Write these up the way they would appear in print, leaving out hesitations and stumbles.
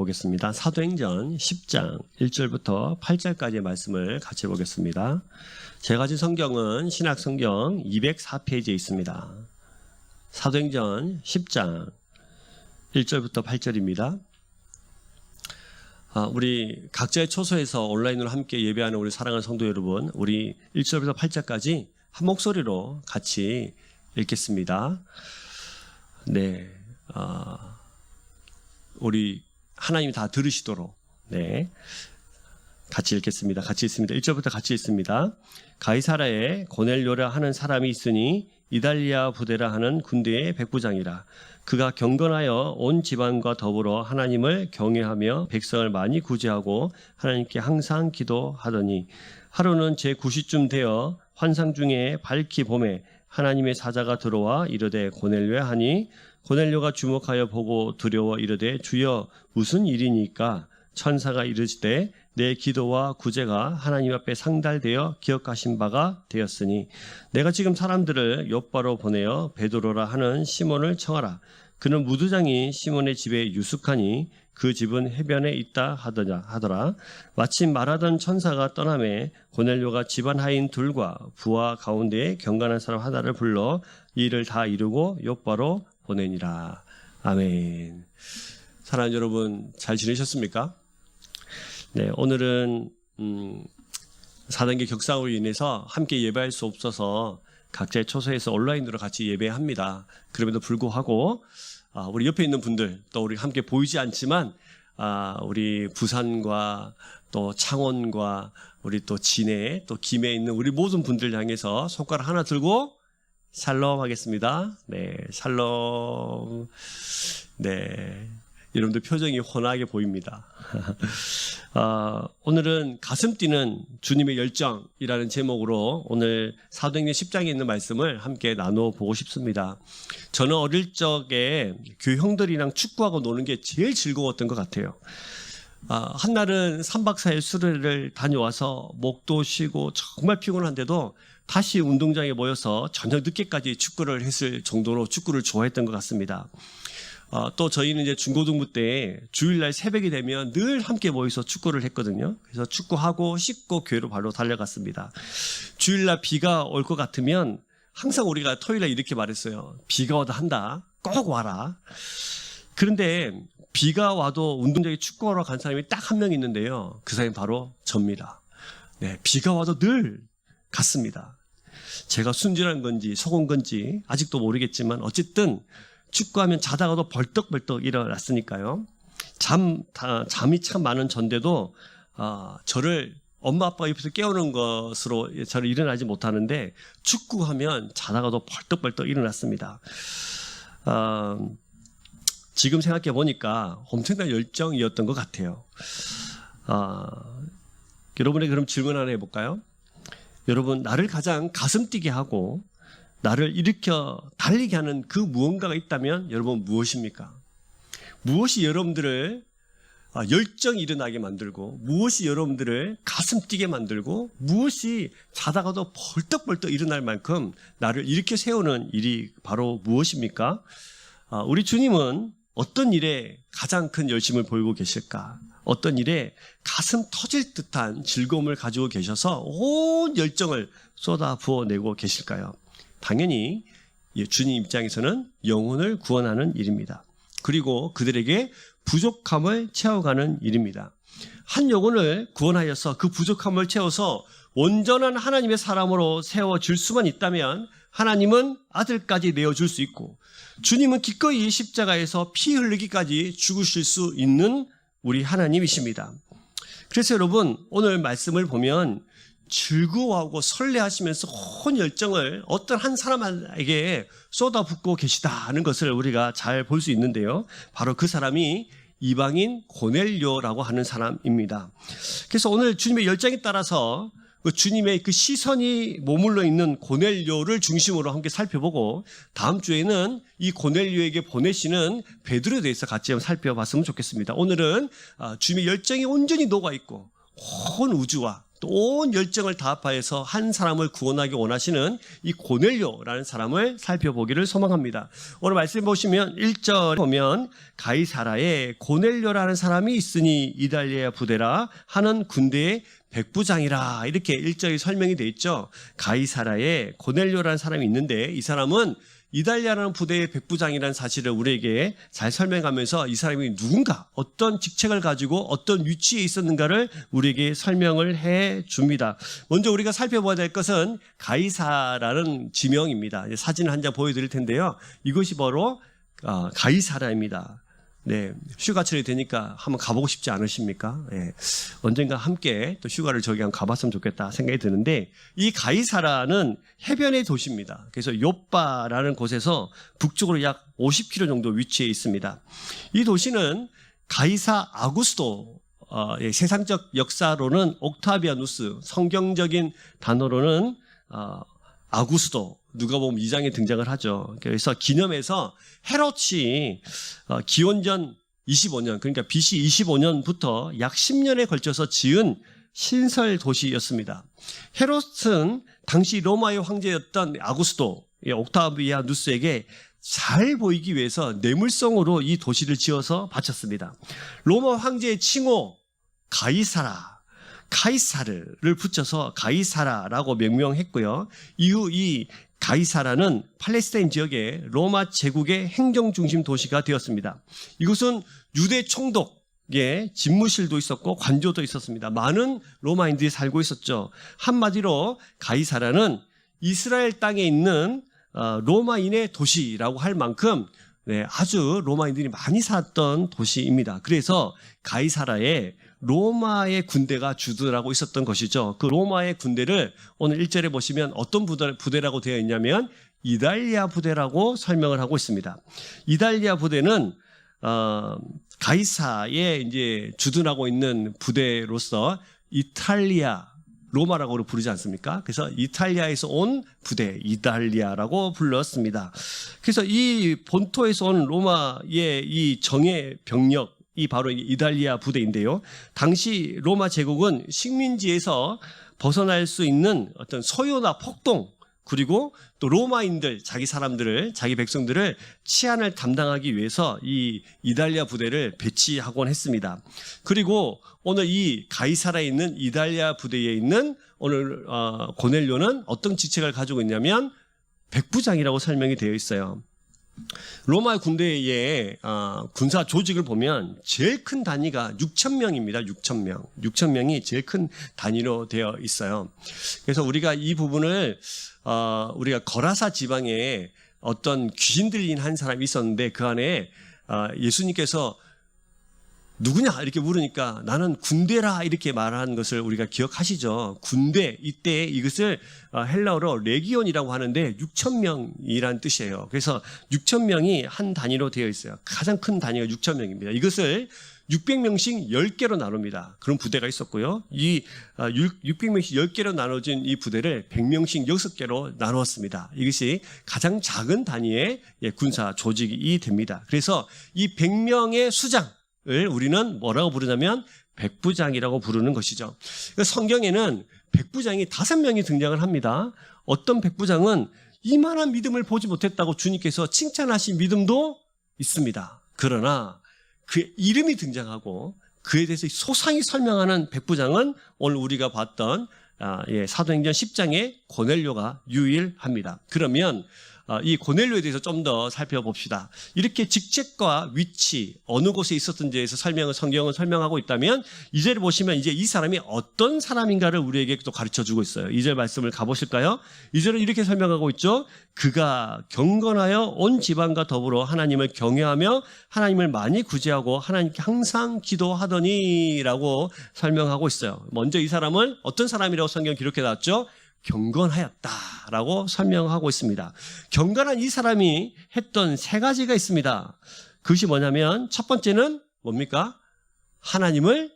보겠습니다. 사도행전 10장 1절부터 8절까지의 말씀을 같이 보겠습니다. 제가 가진 성경은 신약성경 204페이지에 있습니다. 사도행전 10장 1절부터 8절입니다. 우리 각자의 초소에서 온라인으로 함께 예배하는 우리 사랑하는 성도 여러분, 우리 1절부터 8절까지 한 목소리로 같이 읽겠습니다. 네, 우리 하나님이 다 들으시도록 같이 읽겠습니다. 같이 읽습니다. 1절부터 같이 읽습니다. 가이사라에 고넬료라 하는 사람이 있으니 이달리아 부대라 하는 군대의 백부장이라. 그가 경건하여 온 집안과 더불어 하나님을 경외하며 백성을 많이 구제하고 하나님께 항상 기도하더니, 하루는 제9시쯤 되어 환상 중에 밝히 봄에 하나님의 사자가 들어와 이르되 고넬료야 하니, 고넬료가 주목하여 보고 두려워 이르되 주여 무슨 일이니까? 천사가 이르시되 내 기도와 구제가 하나님 앞에 상달되어 기억하신 바가 되었으니 내가 지금 사람들을 욥바로 보내어 베드로라 하는 시몬을 청하라. 그는 무두장이 시몬의 집에 유숙하니 그 집은 해변에 있다 하더라. 마침 말하던 천사가 떠나매 고넬료가 집안 하인 둘과 부하 가운데에 경건한 사람 하나를 불러 이 일을 다 이루고 욥바로 보내니라. 아멘. 사랑하는 여러분, 잘 지내셨습니까? 네, 오늘은 사단계 격상으로 인해서 함께 예배할 수 없어서 각자의 초소에서 온라인으로 같이 예배합니다. 그럼에도 불구하고 우리 옆에 있는 분들, 또 우리 함께 보이지 않지만 우리 부산과 또 창원과 우리 또 진해, 또 김해에 있는 우리 모든 분들 향해서 손가락 하나 들고 샬롬 하겠습니다. 네, 샬롬. 네, 여러분들 표정이 환하게 보입니다. 오늘은 가슴 뛰는 주님의 열정이라는 제목으로 오늘 사도행전 10장에 있는 말씀을 함께 나누어 보고 싶습니다. 저는 어릴 적에 교회 형들이랑 축구하고 노는 게 제일 즐거웠던 것 같아요. 한날은 3박 4일 수련회를 다녀와서 목도 쉬고 정말 피곤한데도 다시 운동장에 모여서 저녁 늦게까지 축구를 했을 정도로 축구를 좋아했던 것 같습니다. 또 저희는 이제 중고등부 때 주일날 새벽이 되면 늘 함께 모여서 축구를 했거든요. 그래서 축구하고 씻고 교회로 바로 달려갔습니다. 주일날 비가 올 것 같으면 항상 우리가 토요일날 이렇게 말했어요. 비가 와도 한다. 꼭 와라. 그런데 비가 와도 운동장에 축구하러 간 사람이 딱 한 명 있는데요. 그 사람이 바로 접니다. 네, 비가 와도 늘 갔습니다. 제가 순진한 건지 속은 건지 아직도 모르겠지만 어쨌든 축구하면 자다가도 벌떡벌떡 일어났으니까요. 잠이 참 많은 전데도 저를 엄마 아빠가 옆에서 깨우는 것으로 저를 일어나지 못하는데 축구하면 자다가도 벌떡벌떡 일어났습니다. 지금 생각해 보니까 엄청난 열정이었던 것 같아요. 여러분에게 그럼 질문 하나 해볼까요? 여러분, 나를 가장 가슴 뛰게 하고 나를 일으켜 달리게 하는 그 무언가가 있다면 여러분 무엇입니까? 무엇이 여러분들을 열정이 일어나게 만들고, 무엇이 여러분들을 가슴 뛰게 만들고, 무엇이 자다가도 벌떡벌떡 일어날 만큼 나를 일으켜 세우는 일이 바로 무엇입니까? 우리 주님은 어떤 일에 가장 큰 열심을 보이고 계실까? 어떤 일에 가슴 터질 듯한 즐거움을 가지고 계셔서 온 열정을 쏟아 부어내고 계실까요? 당연히 주님 입장에서는 영혼을 구원하는 일입니다. 그리고 그들에게 부족함을 채워가는 일입니다. 한 영혼을 구원하여서 그 부족함을 채워서 온전한 하나님의 사람으로 세워줄 수만 있다면 하나님은 아들까지 내어줄 수 있고, 주님은 기꺼이 십자가에서 피 흘리기까지 죽으실 수 있는 우리 하나님이십니다. 그래서 여러분, 오늘 말씀을 보면 즐거워하고 설레하시면서 온 열정을 어떤 한 사람에게 쏟아붓고 계시다는 것을 우리가 잘 볼 수 있는데요. 바로 그 사람이 이방인 고넬료라고 하는 사람입니다. 그래서 오늘 주님의 열정에 따라서 그 주님의 그 시선이 머물러 있는 고넬료를 중심으로 함께 살펴보고, 다음 주에는 이 고넬료에게 보내시는 베드로에 대해서 같이 한번 살펴봤으면 좋겠습니다. 오늘은 주님의 열정이 온전히 녹아있고 온 우주와 또 온 열정을 다합하여서 한 사람을 구원하기 원하시는 이 고넬료라는 사람을 살펴보기를 소망합니다. 오늘 말씀 보시면 1절 보면 가이사라에 고넬료라는 사람이 있으니 이달리아 부대라 하는 군대의 백부장이라 이렇게 1절이 설명이 되어 있죠. 가이사라에 고넬료라는 사람이 있는데 이 사람은 이달리아라는 부대의 백부장이라는 사실을 우리에게 잘 설명하면서 이 사람이 누군가, 어떤 직책을 가지고 어떤 위치에 있었는가를 우리에게 설명을 해 줍니다. 먼저 우리가 살펴봐야 될 것은 가이사라는 지명입니다. 사진을 한 장 보여드릴 텐데요. 이것이 바로 가이사라입니다. 네, 휴가철이 되니까 한번 가보고 싶지 않으십니까? 네, 언젠가 함께 또 휴가를 저기 한번 가봤으면 좋겠다 생각이 드는데 이 가이사라는 해변의 도시입니다. 그래서 요빠라는 곳에서 북쪽으로 약 50km 정도 위치해 있습니다. 이 도시는 가이사 아구스도 세상적 역사로는 옥타비아누스, 성경적인 단어로는 아구스도, 누가복음 2장에 등장을 하죠. 그래서 기념해서 헤롯이 기원전 25년, 그러니까 BC 25년부터 약 10년에 걸쳐서 지은 신설 도시였습니다. 헤롯은 당시 로마의 황제였던 아구스도, 옥타비아누스에게 잘 보이기 위해서 뇌물성으로 이 도시를 지어서 바쳤습니다. 로마 황제의 칭호 카이사르를 붙여서 가이사라라고 명명했고요. 이후 이 가이사라는 팔레스타인 지역의 로마 제국의 행정중심 도시가 되었습니다. 이곳은 유대 총독의 집무실도 있었고 관저도 있었습니다. 많은 로마인들이 살고 있었죠. 한마디로 가이사라는 이스라엘 땅에 있는 로마인의 도시라고 할 만큼 아주 로마인들이 많이 살았던 도시입니다. 그래서 가이사라에 로마의 군대가 주둔하고 있었던 것이죠. 그 로마의 군대를 오늘 1절에 보시면 어떤 부대라고 되어 있냐면 이달리아 부대라고 설명을 하고 있습니다. 이달리아 부대는 가이사에 이제 주둔하고 있는 부대로서 이탈리아 로마라고 부르지 않습니까? 그래서 이탈리아에서 온 부대 이달리아라고 불렀습니다. 그래서 이 본토에서 온 로마의 이 정예 병력 이 바로 이달리아 부대인데요. 당시 로마 제국은 식민지에서 벗어날 수 있는 어떤 소요나 폭동, 그리고 또 로마인들, 자기 사람들을, 자기 백성들을 치안을 담당하기 위해서 이 이달리아 부대를 배치하곤 했습니다. 그리고 오늘 이 가이사라에 있는 이달리아 부대에 있는 오늘 고넬료는 어떤 직책을 가지고 있냐면 백부장이라고 설명이 되어 있어요. 로마 군대의 군사 조직을 보면 제일 큰 단위가 6,000명입니다. 6,000명. 6,000명이 제일 큰 단위로 되어 있어요. 그래서 우리가 이 부분을 우리가 거라사 지방에 어떤 귀신 들린 한 사람이 있었는데 그 안에 예수님께서 누구냐 이렇게 물으니까 나는 군대라 이렇게 말하는 것을 우리가 기억하시죠. 군대, 이때 이것을 헬라어로 레기온이라고 하는데 6,000명이란 뜻이에요. 그래서 6,000명이 한 단위로 되어 있어요. 가장 큰 단위가 6,000명입니다. 이것을 600명씩 10개로 나눕니다. 그런 부대가 있었고요. 이 600명씩 10개로 나눠진 이 부대를 100명씩 6개로 나누었습니다. 이것이 가장 작은 단위의 군사 조직이 됩니다. 그래서 이 100명의 수장 을 우리는 뭐라고 부르냐면 백부장이라고 부르는 것이죠. 성경에는 백부장이 5명이 등장을 합니다. 어떤 백부장은 이만한 믿음을 보지 못했다고 주님께서 칭찬하신 믿음도 있습니다. 그러나 그 이름이 등장하고 그에 대해서 소상히 설명하는 백부장은 오늘 우리가 봤던 사도행전 10장의 고넬료가 유일합니다. 그러면 이 고넬료에 대해서 좀 더 살펴봅시다. 이렇게 직책과 위치, 어느 곳에 있었던지에서 성경은 설명하고 있다면 2절을 보시면 이제 이 사람이 어떤 사람인가를 우리에게 또 가르쳐주고 있어요. 2절 말씀을 가보실까요? 2절은 이렇게 설명하고 있죠. 그가 경건하여 온 지방과 더불어 하나님을 경외하며 하나님을 많이 구제하고 하나님께 항상 기도하더니 라고 설명하고 있어요. 먼저 이 사람을 어떤 사람이라고 성경 기록해 놨죠? 경건하였다라고 설명하고 있습니다. 경건한 이 사람이 했던 3가지가 있습니다. 그것이 뭐냐면 첫 번째는 뭡니까? 하나님을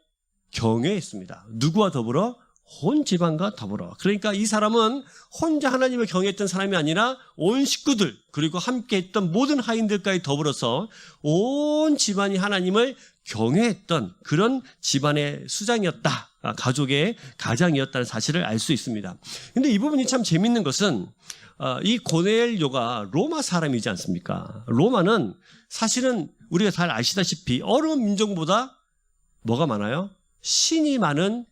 경외했습니다. 누구와 더불어? 온 집안과 더불어. 그러니까 이 사람은 혼자 하나님을 경외했던 사람이 아니라 온 식구들 그리고 함께 했던 모든 하인들까지 더불어서 온 집안이 하나님을 경외했던 그런 집안의 수장이었다. 가족의 가장이었다는 사실을 알 수 있습니다. 근데 이 부분이 참 재밌는 것은 이 고넬료가 로마 사람이지 않습니까? 로마는 사실은 우리가 잘 아시다시피 어느 민족보다 뭐가 많아요? 신이 많은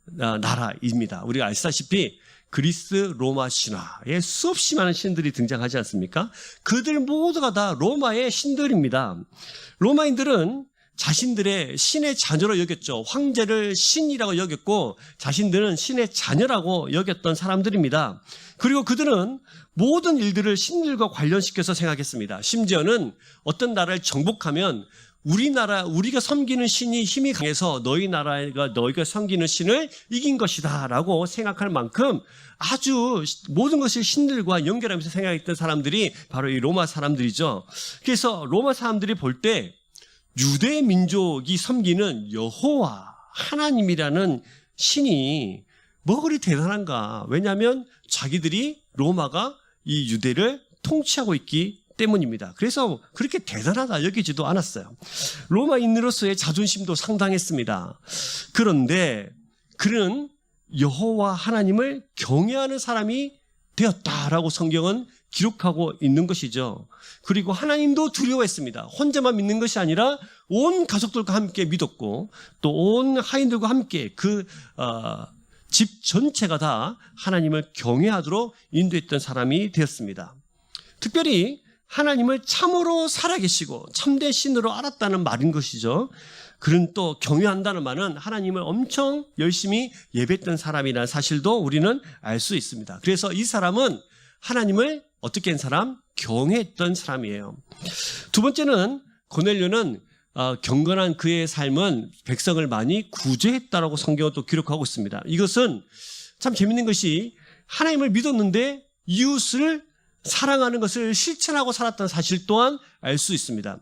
나라입니다. 우리가 아시다시피 그리스 로마 신화에 수없이 많은 신들이 등장하지 않습니까? 그들 모두가 다 로마의 신들입니다. 로마인들은 자신들의 신의 자녀로 여겼죠. 황제를 신이라고 여겼고 자신들은 신의 자녀라고 여겼던 사람들입니다. 그리고 그들은 모든 일들을 신들과 관련시켜서 생각했습니다. 심지어는 어떤 나라를 정복하면 우리가 섬기는 신이 힘이 강해서 너희가 섬기는 신을 이긴 것이다 라고 생각할 만큼 아주 모든 것을 신들과 연결하면서 생각했던 사람들이 바로 이 로마 사람들이죠. 그래서 로마 사람들이 볼 때 유대 민족이 섬기는 여호와 하나님이라는 신이 뭐 그리 대단한가? 왜냐하면 자기들이 로마가 이 유대를 통치하고 있기 때문입니다. 그래서 그렇게 대단하다 여기지도 않았어요. 로마인으로서의 자존심도 상당했습니다. 그런데 그는 여호와 하나님을 경외하는 사람이 되었다라고 성경은 기록하고 있는 것이죠. 그리고 하나님도 두려워했습니다. 혼자만 믿는 것이 아니라 온 가족들과 함께 믿었고 또 온 하인들과 함께 집 전체가 다 하나님을 경외하도록 인도했던 사람이 되었습니다. 특별히 하나님을 참으로 살아계시고 참된 신으로 알았다는 말인 것이죠. 그는 또 경외한다는 말은 하나님을 엄청 열심히 예배했던 사람이라는 사실도 우리는 알 수 있습니다. 그래서 이 사람은 하나님을 어떻게 한 사람? 경외했던 사람이에요. 두 번째는 고넬료는 경건한 그의 삶은 백성을 많이 구제했다라고 성경은 또 기록하고 있습니다. 이것은 참 재밌는 것이 하나님을 믿었는데 이웃을 사랑하는 것을 실천하고 살았다는 사실 또한 알 수 있습니다.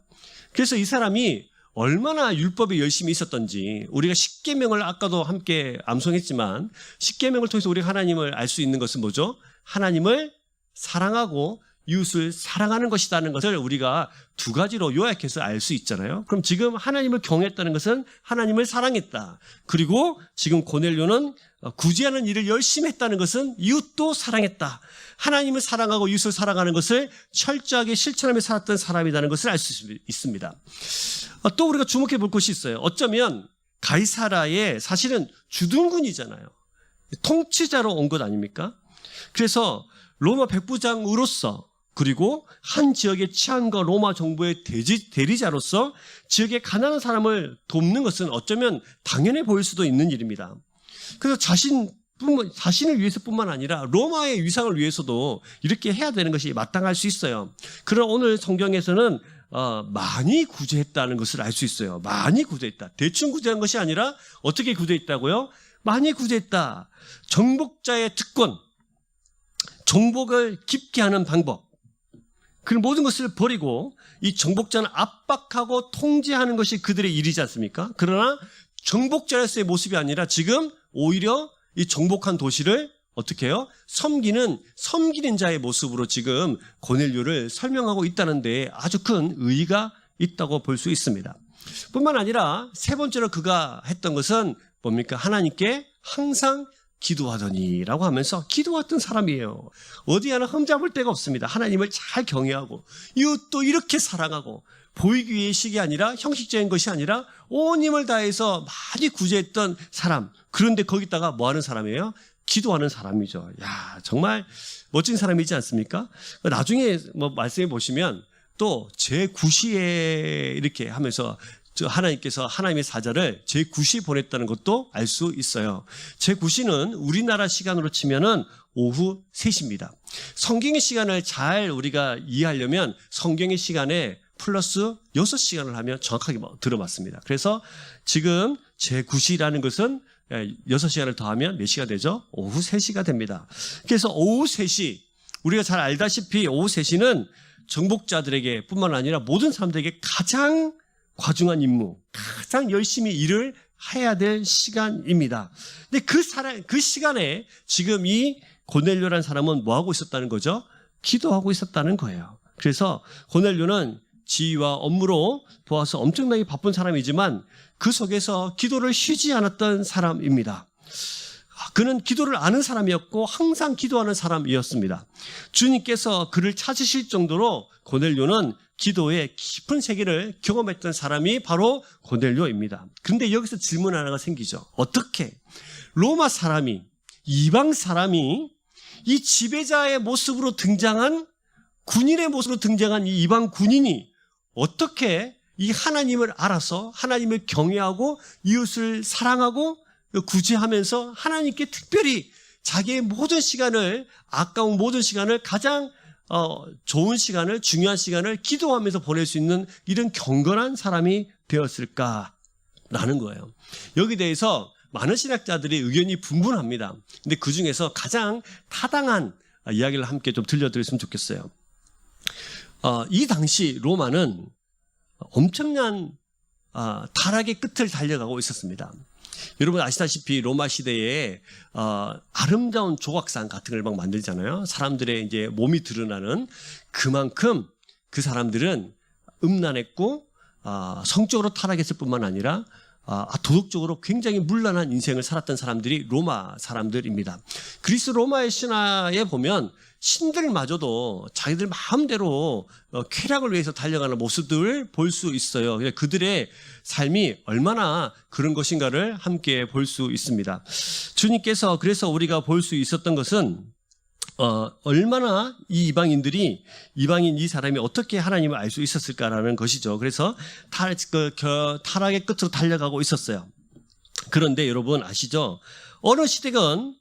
그래서 이 사람이 얼마나 율법에 열심히 있었던지 우리가 십계명을 아까도 함께 암송했지만 십계명을 통해서 우리가 하나님을 알 수 있는 것은 뭐죠? 하나님을 사랑하고 이웃을 사랑하는 것이라는 것을 우리가 두 가지로 요약해서 알 수 있잖아요. 그럼 지금 하나님을 경외했다는 것은 하나님을 사랑했다. 그리고 지금 고넬료는 구제하는 일을 열심히 했다는 것은 이웃도 사랑했다. 하나님을 사랑하고 이웃을 사랑하는 것을 철저하게 실천하며 살았던 사람이라는 것을 알 수 있습니다. 또 우리가 주목해 볼 것이 있어요. 어쩌면 가이사라의 사실은 주둔군이잖아요. 통치자로 온 것 아닙니까? 그래서 로마 백부장으로서 그리고 한 지역의 치안과 로마 정부의 대리자로서 지역의 가난한 사람을 돕는 것은 어쩌면 당연해 보일 수도 있는 일입니다. 그래서 자신을 위해서뿐만 아니라 로마의 위상을 위해서도 이렇게 해야 되는 것이 마땅할 수 있어요. 그러나 오늘 성경에서는 많이 구제했다는 것을 알 수 있어요. 많이 구제했다. 대충 구제한 것이 아니라 어떻게 구제했다고요? 많이 구제했다. 정복자의 특권, 정복을 깊게 하는 방법, 그 모든 것을 버리고 이 정복자는 압박하고 통제하는 것이 그들의 일이지 않습니까? 그러나 정복자로서의 모습이 아니라 지금 오히려 이 정복한 도시를 어떻게 해요? 섬기는 자의 모습으로 지금 고넬료를 설명하고 있다는 데 아주 큰 의의가 있다고 볼 수 있습니다. 뿐만 아니라 세 번째로 그가 했던 것은 뭡니까? 하나님께 항상 기도하더니라고 하면서 기도했던 사람이에요. 어디 하나 흠잡을 데가 없습니다. 하나님을 잘 경외하고 이웃도 이렇게 사랑하고 보이기 위해식이 아니라 형식적인 것이 아니라 온 힘을 다해서 많이 구제했던 사람. 그런데 거기다가 뭐 하는 사람이에요? 기도하는 사람이죠. 야, 정말 멋진 사람이지 않습니까? 나중에 말씀해 보시면 또 제9시에 이렇게 하면서 하나님께서 하나님의 사자를 제9시 보냈다는 것도 알 수 있어요. 제9시는 우리나라 시간으로 치면은 오후 3시입니다. 성경의 시간을 잘 우리가 이해하려면 성경의 시간에 플러스 6시간을 하면 정확하게 들어맞습니다. 그래서 지금 제9시라는 것은 6시간을 더하면 몇 시가 되죠? 오후 3시가 됩니다. 그래서 오후 3시, 우리가 잘 알다시피 오후 3시는 정복자들에게 뿐만 아니라 모든 사람들에게 가장 과중한 임무, 가장 열심히 일을 해야 될 시간입니다. 근데 그 시간에 지금 이 고넬료라는 사람은 뭐 하고 있었다는 거죠? 기도하고 있었다는 거예요. 그래서 고넬료는 지위와 업무로 보아서 엄청나게 바쁜 사람이지만 그 속에서 기도를 쉬지 않았던 사람입니다. 그는 기도를 아는 사람이었고 항상 기도하는 사람이었습니다. 주님께서 그를 찾으실 정도로 고넬료는 기도의 깊은 세계를 경험했던 사람이 바로 고넬료입니다. 그런데 여기서 질문 하나가 생기죠. 어떻게 로마 사람이, 이방 사람이 이 지배자의 모습으로 등장한, 군인의 모습으로 등장한 이 이방 군인이 어떻게 이 하나님을 알아서 하나님을 경외하고 이웃을 사랑하고 구제하면서 하나님께 특별히 자기의 모든 시간을, 아까운 모든 시간을, 가장 좋은 시간을, 중요한 시간을 기도하면서 보낼 수 있는 이런 경건한 사람이 되었을까라는 거예요. 여기 대해서 많은 신학자들의 의견이 분분합니다. 근데 그 중에서 가장 타당한 이야기를 함께 좀 들려드렸으면 좋겠어요. 이 당시 로마는 엄청난 타락의 끝을 달려가고 있었습니다. 여러분 아시다시피 로마 시대에 아름다운 조각상 같은 걸 막 만들잖아요. 사람들의 이제 몸이 드러나는, 그만큼 그 사람들은 음란했고 성적으로 타락했을 뿐만 아니라 도덕적으로 굉장히 문란한 인생을 살았던 사람들이 로마 사람들입니다. 그리스 로마의 신화에 보면 신들마저도 자기들 마음대로 쾌락을 위해서 달려가는 모습들을 볼 수 있어요. 그들의 삶이 얼마나 그런 것인가를 함께 볼 수 있습니다. 주님께서 그래서 우리가 볼 수 있었던 것은 얼마나 이 이방인들이, 이방인 이 사람이 어떻게 하나님을 알 수 있었을까라는 것이죠. 그래서 타락의 끝으로 달려가고 있었어요. 그런데 여러분 아시죠? 어느 시대건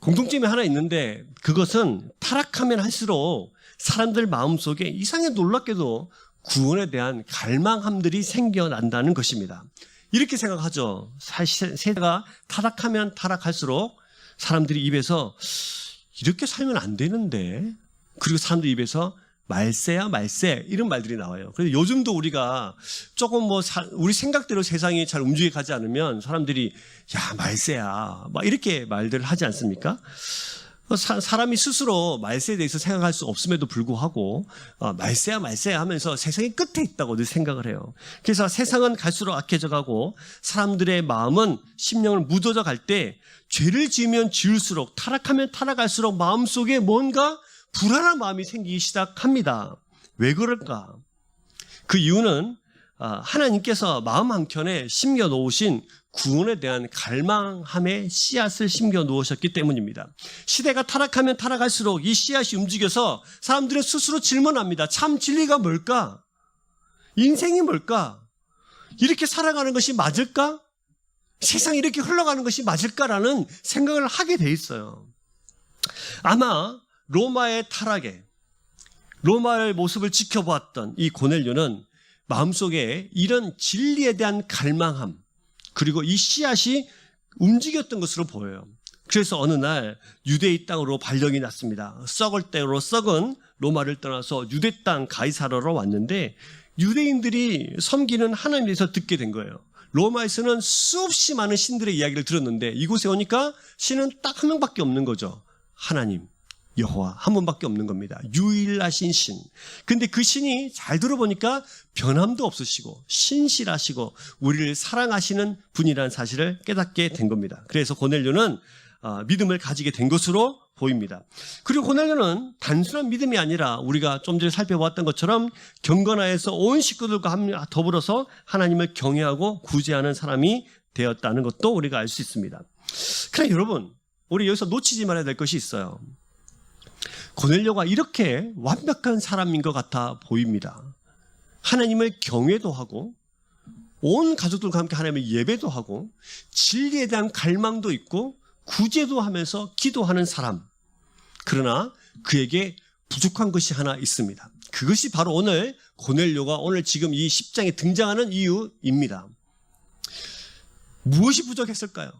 공통점이 하나 있는데 그것은 타락하면 할수록 사람들 마음속에 이상하게 놀랍게도 구원에 대한 갈망함들이 생겨난다는 것입니다. 이렇게 생각하죠. 세대가 타락하면 타락할수록 사람들이 입에서 이렇게 살면 안 되는데, 그리고 사람들 입에서 말세야 말세 이런 말들이 나와요. 그래서 요즘도 우리가 조금 우리 생각대로 세상이 잘 움직여 가지 않으면 사람들이 야 말세야 막 이렇게 말들을 하지 않습니까? 사람이 스스로 말세에 대해서 생각할 수 없음에도 불구하고 말세야 말세야 하면서 세상의 끝에 있다고 늘 생각을 해요. 그래서 세상은 갈수록 악해져 가고 사람들의 마음은, 심령을 묻어져 갈 때 죄를 지으면 지을수록, 타락하면 타락할수록 마음속에 뭔가 불안한 마음이 생기기 시작합니다. 왜 그럴까? 그 이유는 하나님께서 마음 한켠에 심겨 놓으신 구원에 대한 갈망함의 씨앗을 심겨 놓으셨기 때문입니다. 시대가 타락하면 타락할수록 이 씨앗이 움직여서 사람들은 스스로 질문합니다. 참 진리가 뭘까? 인생이 뭘까? 이렇게 살아가는 것이 맞을까? 세상이 이렇게 흘러가는 것이 맞을까라는 생각을 하게 돼 있어요. 아마 로마의 타락에, 로마의 모습을 지켜보았던 이 고넬료는 마음속에 이런 진리에 대한 갈망함, 그리고 이 씨앗이 움직였던 것으로 보여요. 그래서 어느 날 유대의 땅으로 발령이 났습니다. 썩을 대로 썩은 로마를 떠나서 유대 땅 가이사라로 왔는데 유대인들이 섬기는 하나님에 대해서 듣게 된 거예요. 로마에서는 수없이 많은 신들의 이야기를 들었는데 이곳에 오니까 신은 딱 한 명밖에 없는 거죠. 하나님, 여호와 한 분밖에 없는 겁니다. 유일하신 신. 근데 그 신이 잘 들어보니까 변함도 없으시고 신실하시고 우리를 사랑하시는 분이라는 사실을 깨닫게 된 겁니다. 그래서 고넬료는 믿음을 가지게 된 것으로 보입니다. 그리고 고넬료는 단순한 믿음이 아니라 우리가 좀 전에 살펴보았던 것처럼 경건하여서 온 식구들과 더불어서 하나님을 경외하고 구제하는 사람이 되었다는 것도 우리가 알 수 있습니다. 그러나 여러분, 우리 여기서 놓치지 말아야 될 것이 있어요. 고넬료가 이렇게 완벽한 사람인 것 같아 보입니다. 하나님을 경외도 하고 온 가족들과 함께 하나님을 예배도 하고 진리에 대한 갈망도 있고 구제도 하면서 기도하는 사람. 그러나 그에게 부족한 것이 하나 있습니다. 그것이 바로 오늘 고넬료가 오늘 지금 이 10장에 등장하는 이유입니다. 무엇이 부족했을까요?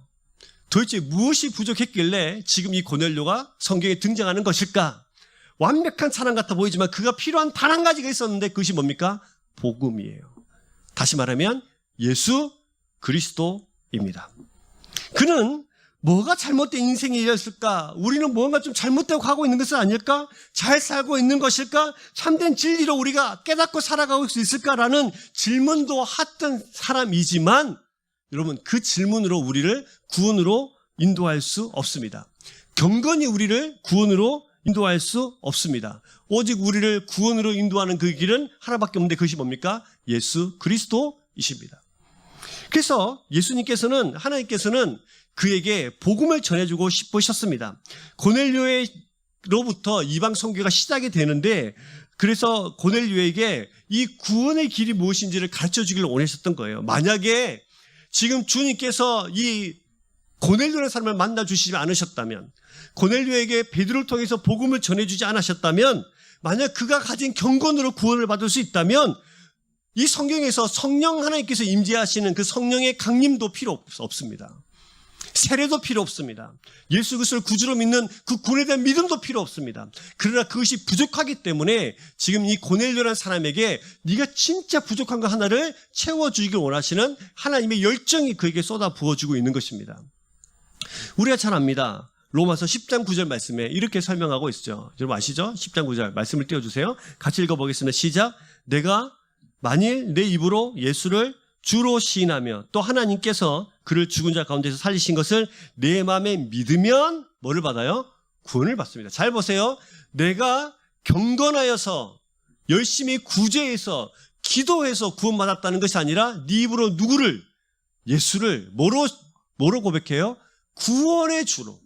도대체 무엇이 부족했길래 지금 이 고넬료가 성경에 등장하는 것일까? 완벽한 사람 같아 보이지만 그가 필요한 단 한 가지가 있었는데 그것이 뭡니까? 복음이에요. 다시 말하면 예수 그리스도입니다. 그는 뭐가 잘못된 인생이었을까? 우리는 뭔가 좀 잘못되고 가고 있는 것은 아닐까? 잘 살고 있는 것일까? 참된 진리로 우리가 깨닫고 살아가고 있을까라는 질문도 했던 사람이지만 여러분, 그 질문으로 우리를 구원으로 인도할 수 없습니다. 경건이 우리를 구원으로 인도할 수 없습니다. 오직 우리를 구원으로 인도하는 그 길은 하나밖에 없는데 그것이 뭡니까? 예수 그리스도이십니다. 그래서 예수님께서는, 하나님께서는 그에게 복음을 전해주고 싶으셨습니다. 고넬료로부터 이방 선교가 시작이 되는데, 그래서 고넬료에게 이 구원의 길이 무엇인지를 가르쳐주기를 원하셨던 거예요. 만약에 지금 주님께서 이 고넬료라는 사람을 만나주시지 않으셨다면, 고넬료에게 베드로를 통해서 복음을 전해주지 않으셨다면, 만약 그가 가진 경건으로 구원을 받을 수 있다면 이 성경에서 성령 하나님께서 임재하시는 그 성령의 강림도 필요 없습니다. 세례도 필요 없습니다. 예수 그리스도를 구주로 믿는 그 구원에 대한 믿음도 필요 없습니다. 그러나 그것이 부족하기 때문에 지금 이 고넬료라는 사람에게 네가 진짜 부족한 거 하나를 채워주기를 원하시는 하나님의 열정이 그에게 쏟아 부어주고 있는 것입니다. 우리가 잘 압니다. 로마서 10장 9절 말씀에 이렇게 설명하고 있죠. 여러분 아시죠? 10장 9절 말씀을 띄워주세요. 같이 읽어보겠습니다. 시작. 내가 만일 내 입으로 예수를 주로 시인하며 또 하나님께서 그를 죽은 자 가운데서 살리신 것을 내 마음에 믿으면 뭐를 받아요? 구원을 받습니다. 잘 보세요. 내가 경건하여서 열심히 구제해서 기도해서 구원받았다는 것이 아니라 네 입으로 누구를? 예수를 뭐로 고백해요? 구원의 주로.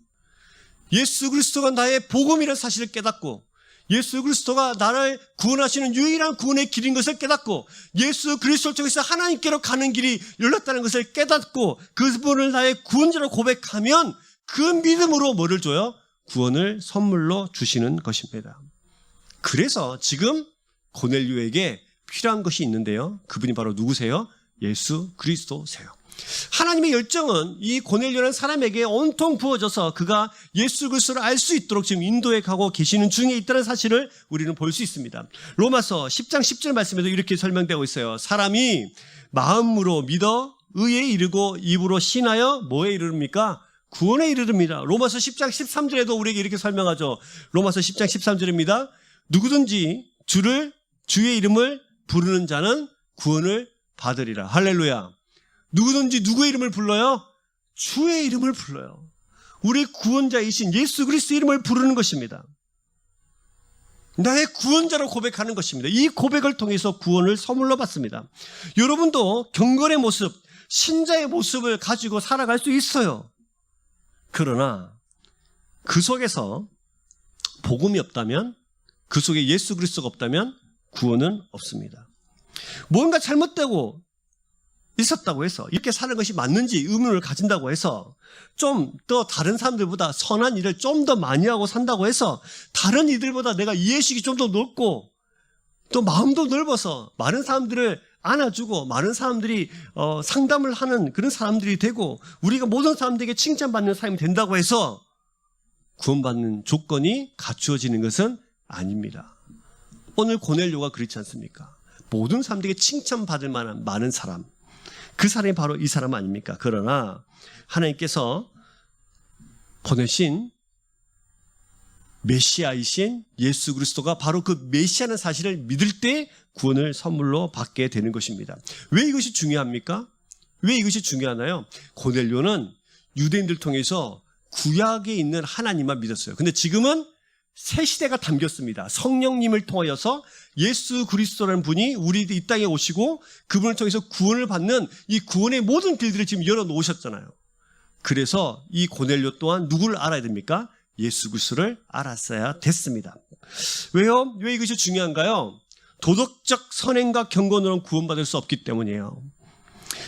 예수 그리스도가 나의 복음이라는 사실을 깨닫고 예수 그리스도가 나를 구원하시는 유일한 구원의 길인 것을 깨닫고 예수 그리스도를 통해서 하나님께로 가는 길이 열렸다는 것을 깨닫고 그분을 나의 구원자로 고백하면 그 믿음으로 뭐를 줘요? 구원을 선물로 주시는 것입니다. 그래서 지금 고넬료에게 필요한 것이 있는데요. 그분이 바로 누구세요? 예수 그리스도세요. 하나님의 열정은 이 고넬료라는 사람에게 온통 부어져서 그가 예수 그리스도를 알 수 있도록 지금 인도해 가고 계시는 중에 있다는 사실을 우리는 볼 수 있습니다. 로마서 10장 10절 말씀에도 이렇게 설명되고 있어요. 사람이 마음으로 믿어 의에 이르고 입으로 신하여 뭐에 이르릅니까? 구원에 이르릅니다. 로마서 10장 13절에도 우리에게 이렇게 설명하죠. 로마서 10장 13절입니다. 누구든지 주의 이름을 부르는 자는 구원을 받으리라. 할렐루야. 누구든지 누구의 이름을 불러요? 주의 이름을 불러요. 우리 구원자이신 예수 그리스도 이름을 부르는 것입니다. 나의 구원자로 고백하는 것입니다. 이 고백을 통해서 구원을 선물로 받습니다. 여러분도 경건의 모습, 신자의 모습을 가지고 살아갈 수 있어요. 그러나 그 속에서 복음이 없다면, 그 속에 예수 그리스도가 없다면 구원은 없습니다. 뭔가 잘못되고 있었다고 해서 이렇게 사는 것이 맞는지 의문을 가진다고 해서 좀 더 다른 사람들보다 선한 일을 좀 더 많이 하고 산다고 해서 다른 이들보다 내가 이해식이 좀 더 넓고 또 마음도 넓어서 많은 사람들을 안아주고 많은 사람들이 상담을 하는 그런 사람들이 되고 우리가 모든 사람들에게 칭찬받는 사람이 된다고 해서 구원받는 조건이 갖추어지는 것은 아닙니다. 오늘 고넬료가 그렇지 않습니까? 모든 사람들에게 칭찬받을 만한 많은 사람, 그 사람이 바로 이 사람 아닙니까? 그러나 하나님께서 보내신 메시아이신 예수 그리스도가 바로 그 메시아라는 사실을 믿을 때 구원을 선물로 받게 되는 것입니다. 왜 이것이 중요합니까? 왜 이것이 중요하나요? 고넬료는 유대인들 통해서 구약에 있는 하나님만 믿었어요. 근데 지금은 새 시대가 담겼습니다. 성령님을 통하여서 예수 그리스도라는 분이 우리 이 땅에 오시고 그분을 통해서 구원을 받는 이 구원의 모든 길들을 지금 열어놓으셨잖아요. 그래서 이 고넬료 또한 누구를 알아야 됩니까? 예수 그리스도를 알았어야 됐습니다. 왜요? 왜 이것이 중요한가요? 도덕적 선행과 경건으로는 구원받을 수 없기 때문이에요.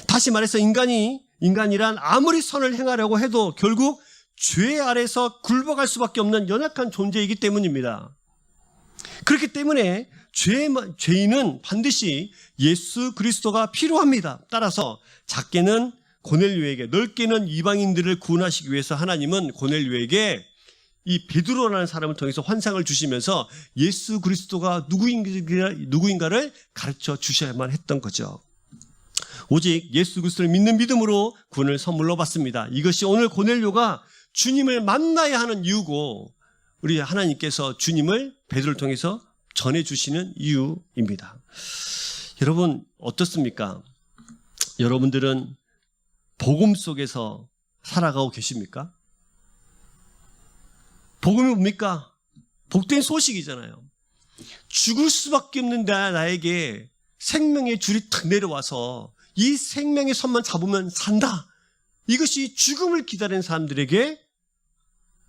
다시 말해서 인간이란 아무리 선을 행하려고 해도 결국 죄 아래서 굴복할 수밖에 없는 연약한 존재이기 때문입니다. 그렇기 때문에 죄인은 반드시 예수 그리스도가 필요합니다. 따라서 작게는 고넬료에게, 넓게는 이방인들을 구원하시기 위해서 하나님은 고넬료에게 이 베드로라는 사람을 통해서 환상을 주시면서 예수 그리스도가 누구인가를 가르쳐 주셔야만 했던 거죠. 오직 예수 그리스도를 믿는 믿음으로 구원을 선물로 받습니다. 이것이 오늘 고넬료가 주님을 만나야 하는 이유고 우리 하나님께서 주님을 베드로를 통해서 전해주시는 이유입니다. 여러분 어떻습니까? 여러분들은 복음 속에서 살아가고 계십니까? 복음이 뭡니까? 복된 소식이잖아요. 죽을 수밖에 없는 나에게 생명의 줄이 탁 내려와서 이 생명의 손만 잡으면 산다. 이것이 죽음을 기다리는 사람들에게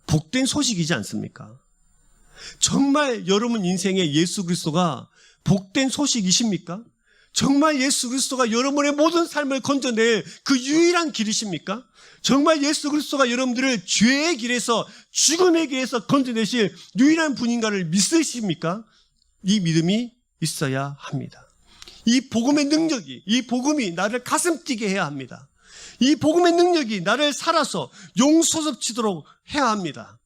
복된 소식이지 않습니까? 정말 여러분 인생에 예수 그리스도가 복된 소식이십니까? 정말 예수 그리스도가 여러분의 모든 삶을 건져낼 그 유일한 길이십니까? 정말 예수 그리스도가 여러분들을 죄의 길에서 죽음의 길에서 건져내실 유일한 분인가를 믿으십니까? 이 믿음이 있어야 합니다. 이 복음의 능력이, 이 복음이 나를 가슴 뛰게 해야 합니다. 이 복음의 능력이 나를 살아서 용서섭치도록 해야 합니다.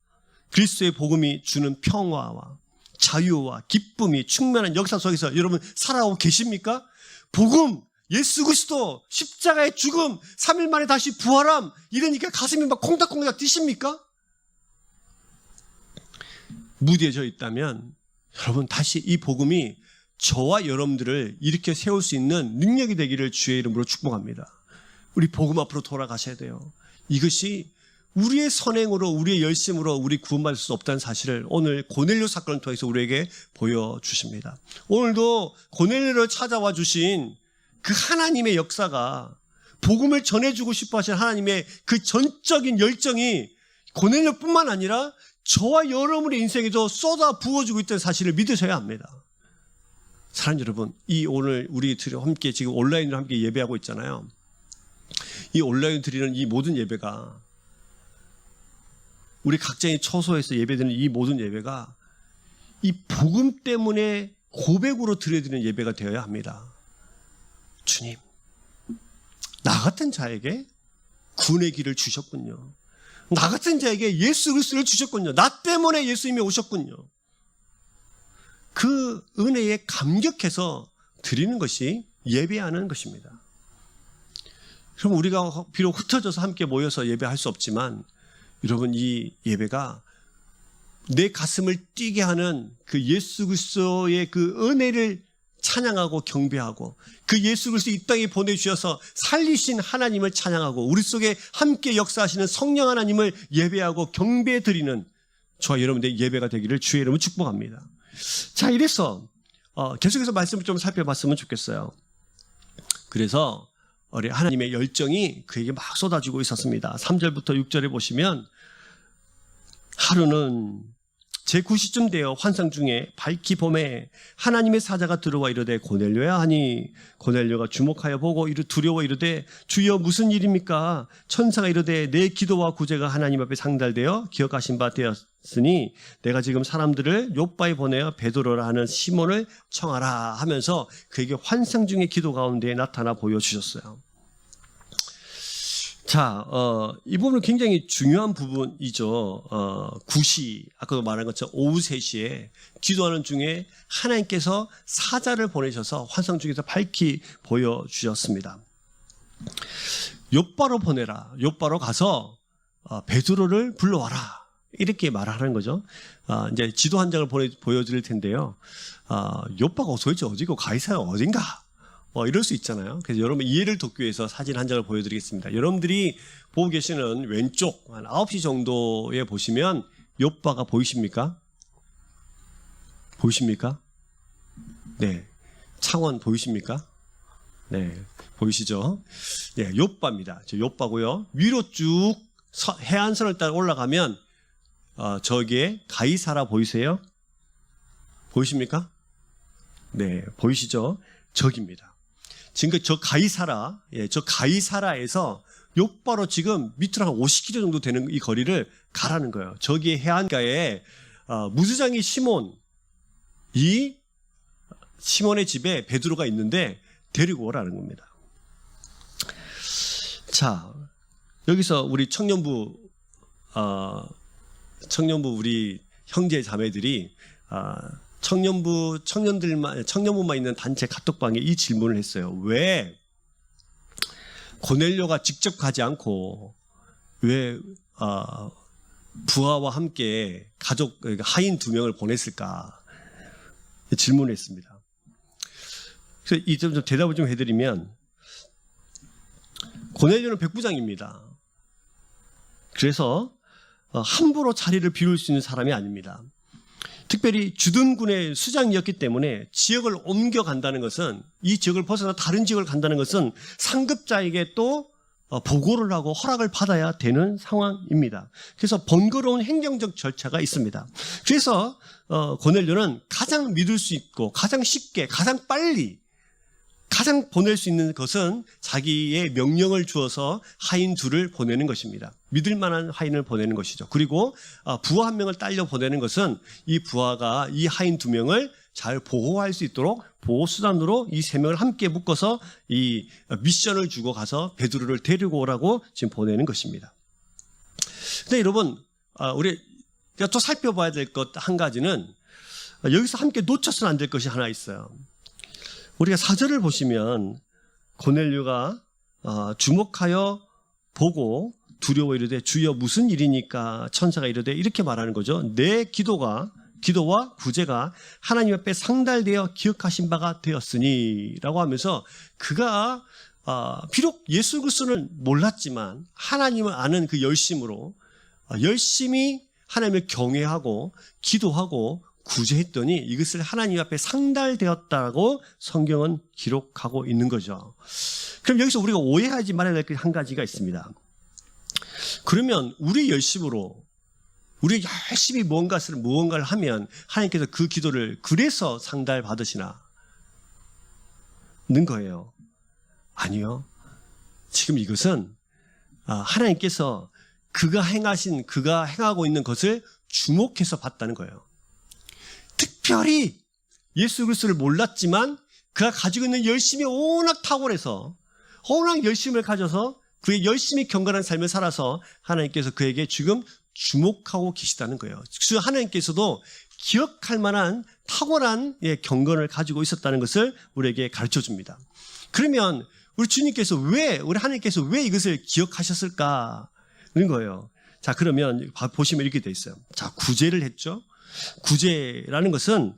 그리스도의 복음이 주는 평화와 자유와 기쁨이 충만한 역사 속에서 여러분 살아오고 계십니까? 복음, 예수 그리스도, 십자가의 죽음, 3일 만에 다시 부활함 이러니까 가슴이 막 콩닥콩닥 뛰십니까? 무뎌져 있다면 여러분 다시 이 복음이 저와 여러분들을 일으켜 세울 수 있는 능력이 되기를 주의 이름으로 축복합니다. 우리 복음 앞으로 돌아가셔야 돼요. 이것이 우리의 선행으로 우리의 열심으로 우리 구원받을 수 없다는 사실을 오늘 고넬료 사건을 통해서 우리에게 보여주십니다. 오늘도 고넬료를 찾아와 주신 그 하나님의 역사가 복음을 전해주고 싶어 하신 하나님의 그 전적인 열정이 고넬료뿐만 아니라 저와 여러분의 인생에도 쏟아 부어주고 있다는 사실을 믿으셔야 합니다. 사랑하는 여러분, 이 오늘 우리 함께 지금 온라인으로 함께 예배하고 있잖아요. 이 온라인 드리는 이 모든 예배가 우리 각자의 처소에서 예배드리는 이 모든 예배가 이 복음 때문에 고백으로 드려드리는 예배가 되어야 합니다. 주님, 나 같은 자에게 구원의 길을 주셨군요. 나 같은 자에게 예수 그리스도를 주셨군요. 나 때문에 예수님이 오셨군요. 그 은혜에 감격해서 드리는 것이 예배하는 것입니다. 그럼 우리가 비록 흩어져서 함께 모여서 예배할 수 없지만 여러분 이 예배가 내 가슴을 뛰게 하는 그 예수 그리스도의 그 은혜를 찬양하고 경배하고 그 예수 그리스도 이 땅에 보내주셔서 살리신 하나님을 찬양하고 우리 속에 함께 역사하시는 성령 하나님을 예배하고 경배드리는 저와 여러분들의 예배가 되기를 주의 이름으로 축복합니다. 자, 이래서 계속해서 말씀을 좀 살펴봤으면 좋겠어요. 그래서 우리 하나님의 열정이 그에게 막 쏟아지고 있었습니다. 3절부터 6절에 보시면 하루는 제9시쯤 되어 환상 중에 밝기 봄에 하나님의 사자가 들어와 이르되 고넬료야 하니 고넬료가 주목하여 보고 두려워 이르되 주여 무슨 일입니까? 천사가 이르되 내 기도와 구제가 하나님 앞에 상달되어 기억하신 바 되었으니 내가 지금 사람들을 요바에 보내어 베드로라 하는 시몬을 청하라 하면서 그에게 환상 중의 기도 가운데 나타나 보여주셨어요. 자, 이 부분은 굉장히 중요한 부분이죠. 9시, 아까도 말한 것처럼 오후 3시에 기도하는 중에 하나님께서 사자를 보내셔서 환상 중에서 밝히 보여주셨습니다. 요바로 보내라. 요바로 가서 베드로를 불러와라. 이렇게 말하는 거죠. 이제 지도 한 장을 보여드릴 텐데요. 요바가 도대체 어디고 가이사야 어딘가? 이럴 수 있잖아요. 그래서 여러분 이해를 돕기 위해서 사진 한 장을 보여드리겠습니다. 여러분들이 보고 계시는 왼쪽 한 9시 정도에 보시면 요바가 보이십니까? 보이십니까? 네. 창원 보이십니까? 네. 보이시죠? 네, 요바입니다. 저 요바고요. 위로 쭉 해안선을 따라 올라가면 저기에 가이사라 보이세요? 보이십니까? 네. 보이시죠? 저기입니다. 지금 저 가이사라, 저 가이사라에서 요바로 지금 밑으로 한 50km 정도 되는 이 거리를 가라는 거예요. 저기 해안가에 무주장이 시몬의 집에 베드로가 있는데 데리고 오라는 겁니다. 자, 여기서 우리 청년부 우리 형제 자매들이 청년부만 있는 단체 카톡방에 이 질문을 했어요. 왜 고넬료가 직접 가지 않고 왜 부하와 함께 가족 하인 2명을 보냈을까 질문을 했습니다. 그래서 이 좀 대답을 좀 해드리면, 고넬료는 백부장입니다. 그래서 함부로 자리를 비울 수 있는 사람이 아닙니다. 특별히 주둔군의 수장이었기 때문에 지역을 옮겨간다는 것은, 이 지역을 벗어나 다른 지역을 간다는 것은 상급자에게 또 보고를 하고 허락을 받아야 되는 상황입니다. 그래서 번거로운 행정적 절차가 있습니다. 그래서 고넬료는 가장 믿을 수 있고 가장 쉽게 가장 빨리 가장 보낼 수 있는 것은 자기의 명령을 주어서 하인 2를 보내는 것입니다. 믿을 만한 하인을 보내는 것이죠. 그리고 부하 1명을 딸려 보내는 것은 이 부하가 이 하인 2명을 잘 보호할 수 있도록 보호수단으로 이 3명을 함께 묶어서 이 미션을 주고 가서 베드로를 데리고 오라고 지금 보내는 것입니다. 근데 여러분, 우리가 또 살펴봐야 될 것 한 가지는, 여기서 함께 놓쳐서는 안 될 것이 하나 있어요. 우리가 4절을 보시면 고넬료가 주목하여 보고 두려워 이르되 주여 무슨 일이니까 천사가 이르되 이렇게 말하는 거죠. 내 기도와 구제가 하나님 앞에 상달되어 기억하신 바가 되었으니 라고 하면서, 그가 비록 예수 그리스도를 몰랐지만 하나님을 아는 그 열심으로 열심히 하나님을 경외하고 기도하고 구제했더니 이것을 하나님 앞에 상달되었다고 성경은 기록하고 있는 거죠. 그럼 여기서 우리가 오해하지 말아야 될 게 한 가지가 있습니다. 그러면 우리 열심으로, 우리 열심히 무언가를 하면 하나님께서 그 기도를 그래서 상달받으시나? 는 거예요. 아니요. 지금 이것은 하나님께서 그가 행하고 있는 것을 주목해서 봤다는 거예요. 특별히 예수 그리스도를 몰랐지만 그가 가지고 있는 열심이 워낙 탁월해서, 워낙 열심을 가져서 그의 열심히 경건한 삶을 살아서 하나님께서 그에게 지금 주목하고 계시다는 거예요. 그래서 하나님께서도 기억할 만한 탁월한 경건을 가지고 있었다는 것을 우리에게 가르쳐 줍니다. 그러면 우리 하나님께서 왜 이것을 기억하셨을까? 는 거예요. 자, 그러면 보시면 이렇게 돼 있어요. 자, 구제를 했죠. 구제라는 것은,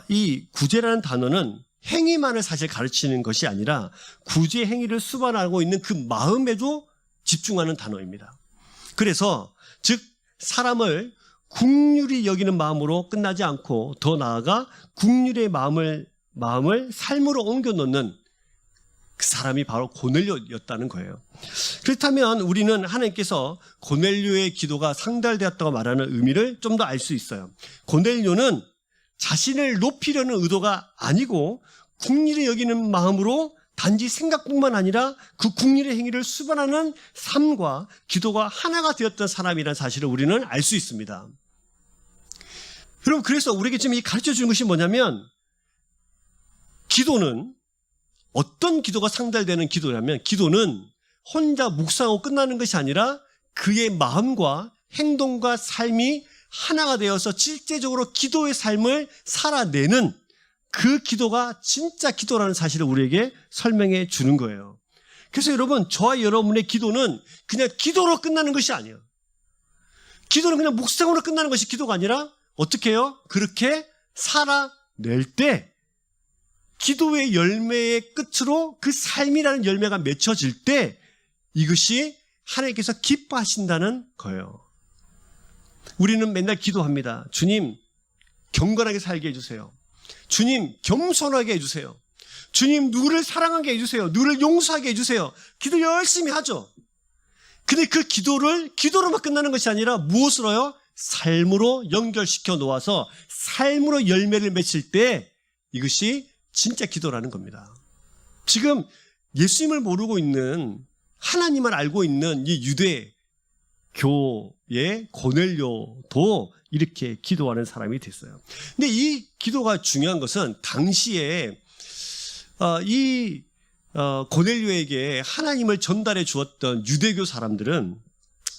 이 구제라는 단어는 행위만을 사실 가르치는 것이 아니라 구제 행위를 수반하고 있는 그 마음에도 집중하는 단어입니다. 그래서 즉 사람을 긍휼히 여기는 마음으로 끝나지 않고 더 나아가 긍휼의 마음을 삶으로 옮겨 놓는 그 사람이 바로 고넬료였다는 거예요. 그렇다면 우리는 하나님께서 고넬료의 기도가 상달되었다고 말하는 의미를 좀 더 알 수 있어요. 고넬료는 자신을 높이려는 의도가 아니고 긍휼히 여기는 마음으로 단지 생각뿐만 아니라 그 긍휼의 행위를 수반하는 삶과 기도가 하나가 되었던 사람이라는 사실을 우리는 알 수 있습니다. 여러분, 그래서 우리에게 지금 이 가르쳐 주는 것이 뭐냐면, 기도는 어떤 기도가 상달되는 기도냐면, 기도는 혼자 묵상하고 끝나는 것이 아니라 그의 마음과 행동과 삶이 하나가 되어서 실제적으로 기도의 삶을 살아내는 그 기도가 진짜 기도라는 사실을 우리에게 설명해 주는 거예요. 그래서 여러분, 저와 여러분의 기도는 그냥 기도로 끝나는 것이 아니에요. 기도는 그냥 묵상으로 끝나는 것이 기도가 아니라 어떻게 해요? 그렇게 살아낼 때 기도의 열매의 끝으로 그 삶이라는 열매가 맺혀질 때 이것이 하나님께서 기뻐하신다는 거예요. 우리는 맨날 기도합니다. 주님, 경건하게 살게 해주세요. 주님, 겸손하게 해주세요. 주님, 누구를 사랑하게 해주세요. 누구를 용서하게 해주세요. 기도 열심히 하죠. 근데 그 기도로만 끝나는 것이 아니라 무엇으로요? 삶으로 연결시켜 놓아서 삶으로 열매를 맺힐 때 이것이 진짜 기도라는 겁니다. 지금 예수님을 모르고 있는, 하나님을 알고 있는 이 유대교의 고넬료도 이렇게 기도하는 사람이 됐어요. 근데 이 기도가 중요한 것은 당시에 이 고넬료에게 하나님을 전달해 주었던 유대교 사람들은,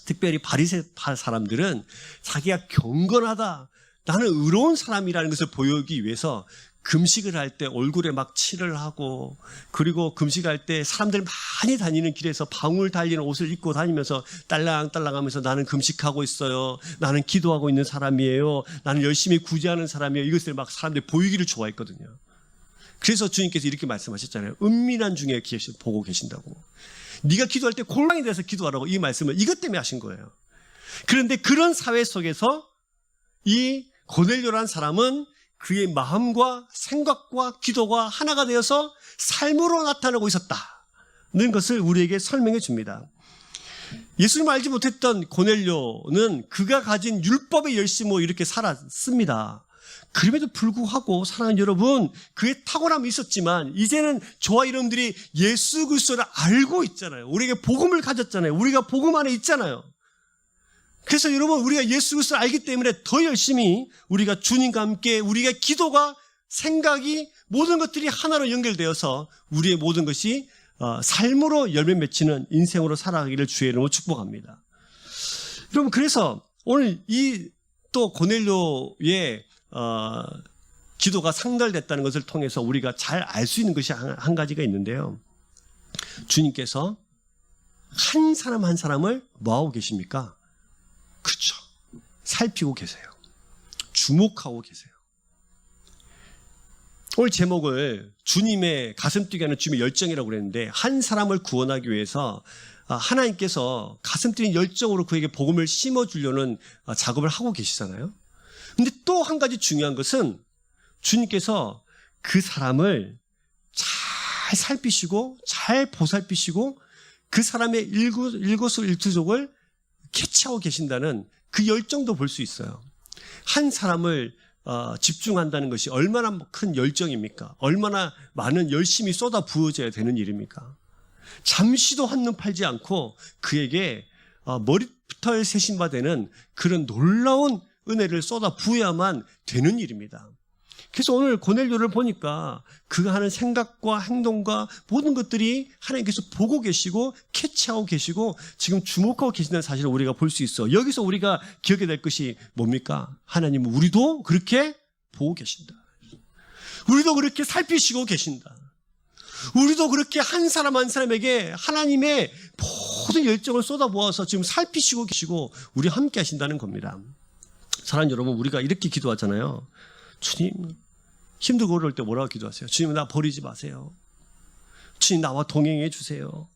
특별히 바리새파 사람들은 자기가 경건하다, 나는 의로운 사람이라는 것을 보이기 위해서 금식을 할 때 얼굴에 막 칠을 하고, 그리고 금식할 때 사람들 많이 다니는 길에서 방울 달린 옷을 입고 다니면서 딸랑딸랑하면서 나는 금식하고 있어요, 나는 기도하고 있는 사람이에요, 나는 열심히 구제하는 사람이에요, 이것을 막 사람들이 보이기를 좋아했거든요. 그래서 주님께서 이렇게 말씀하셨잖아요. 은밀한 중에 보고 계신다고. 네가 기도할 때 골방에 대해서 기도하라고, 이 말씀을 이것 때문에 하신 거예요. 그런데 그런 사회 속에서 이 고넬료라는 사람은 그의 마음과 생각과 기도가 하나가 되어서 삶으로 나타나고 있었다는 것을 우리에게 설명해 줍니다. 예수님을 알지 못했던 고넬료는 그가 가진 율법의 열심으로 이렇게 살았습니다. 그럼에도 불구하고 사랑하는 여러분, 그의 탁월함이 있었지만 이제는 저와 여러분들이 예수 그리스도를 알고 있잖아요. 우리에게 복음을 가졌잖아요. 우리가 복음 안에 있잖아요. 그래서 여러분, 우리가 예수 그리스도를 알기 때문에 더 열심히 우리가 주님과 함께 우리가 기도가, 생각이, 모든 것들이 하나로 연결되어서 우리의 모든 것이 삶으로 열매 맺히는 인생으로 살아가기를 주의 이름으로 축복합니다. 여러분, 그래서 오늘 이 또 고넬료의 기도가 상달됐다는 것을 통해서 우리가 잘 알 수 있는 것이 한 가지가 있는데요. 주님께서 한 사람 한 사람을 뭐하고 계십니까? 그렇죠. 살피고 계세요. 주목하고 계세요. 오늘 제목을 주님의 가슴 뛰게 하는 주님의 열정이라고 그랬는데, 한 사람을 구원하기 위해서 하나님께서 가슴 뛰는 열정으로 그에게 복음을 심어주려는 작업을 하고 계시잖아요. 근데 또 한 가지 중요한 것은 주님께서 그 사람을 잘 살피시고 잘 보살피시고 그 사람의 일거수일투족을 캐치하고 계신다는 그 열정도 볼 수 있어요. 한 사람을 집중한다는 것이 얼마나 큰 열정입니까? 얼마나 많은 열심히 쏟아 부어져야 되는 일입니까? 잠시도 한눈 팔지 않고 그에게 머리부터 새신바 되는 그런 놀라운 은혜를 쏟아 부어야만 되는 일입니다. 그래서 오늘 고넬료를 보니까 그가 하는 생각과 행동과 모든 것들이 하나님께서 보고 계시고 캐치하고 계시고 지금 주목하고 계신다는 사실을 우리가 볼 수 있어. 여기서 우리가 기억해야 될 것이 뭡니까? 하나님은 우리도 그렇게 보고 계신다. 우리도 그렇게 살피시고 계신다. 우리도 그렇게 한 사람 한 사람에게 하나님의 모든 열정을 쏟아부어서 지금 살피시고 계시고 우리 함께 하신다는 겁니다. 사랑하는 여러분, 우리가 이렇게 기도하잖아요. 주님, 힘들고 어려울 때 뭐라고 기도하세요? 주님, 나 버리지 마세요. 주님, 나와 동행해 주세요.